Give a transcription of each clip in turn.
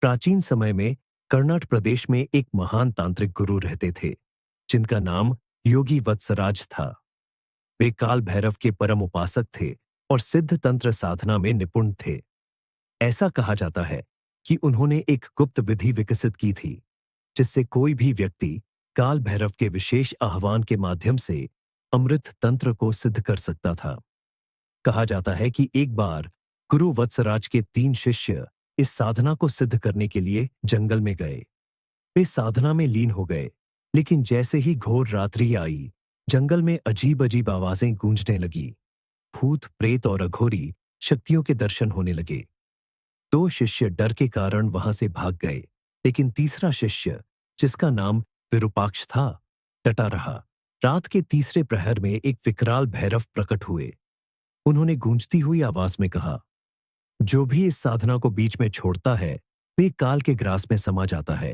प्राचीन समय में कर्नाट प्रदेश में एक महान तांत्रिक गुरु रहते थे, जिनका नाम योगी वत्सराज था। वे काल भैरव के परम उपासक थे और सिद्ध तंत्र साधना में निपुण थे। ऐसा कहा जाता है कि उन्होंने एक गुप्त विधि विकसित की थी, जिससे कोई भी व्यक्ति काल भैरव के विशेष आह्वान के माध्यम से अमृत तंत्र को सिद्ध कर सकता था। कहा जाता है कि एक बार गुरु वत्सराज के 3 शिष्य इस साधना को सिद्ध करने के लिए जंगल में गए। वे साधना में लीन हो गए, लेकिन जैसे ही घोर रात्रि आई, जंगल में अजीब अजीब आवाजें गूंजने लगी। भूत, प्रेत और अघोरी शक्तियों के दर्शन होने लगे। 2 शिष्य डर के कारण वहां से भाग गए, लेकिन तीसरा शिष्य, जिसका नाम विरूपाक्ष था, डटा रहा। रात के तीसरे प्रहर में एक विकराल भैरव प्रकट हुए। उन्होंने गूंजती हुई आवाज में कहा, जो भी इस साधना को बीच में छोड़ता है, वे काल के ग्रास में समा जाता है।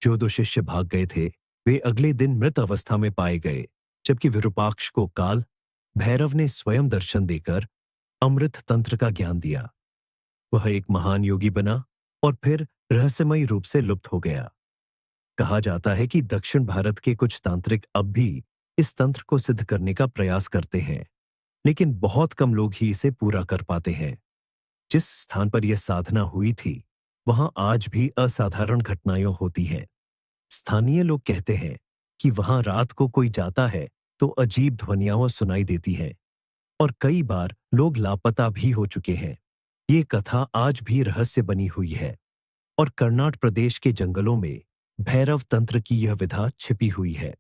जो 2 शिष्य भाग गए थे, वे अगले दिन मृत अवस्था में पाए गए, जबकि विरूपाक्ष को काल भैरव ने स्वयं दर्शन देकर अमृत तंत्र का ज्ञान दिया। वह एक महान योगी बना और फिर रहस्यमयी रूप से लुप्त हो गया। कहा जाता है कि दक्षिण भारत के कुछ तांत्रिक अब भी इस तंत्र को सिद्ध करने का प्रयास करते हैं, लेकिन बहुत कम लोग ही इसे पूरा कर पाते हैं। जिस स्थान पर यह साधना हुई थी, वहां आज भी असाधारण घटनाएं होती हैं। स्थानीय लोग कहते हैं कि वहां रात को कोई जाता है तो अजीब ध्वनियां सुनाई देती हैं और कई बार लोग लापता भी हो चुके हैं। ये कथा आज भी रहस्य बनी हुई है और कर्नाट प्रदेश के जंगलों में भैरव तंत्र की यह विधा छिपी हुई है।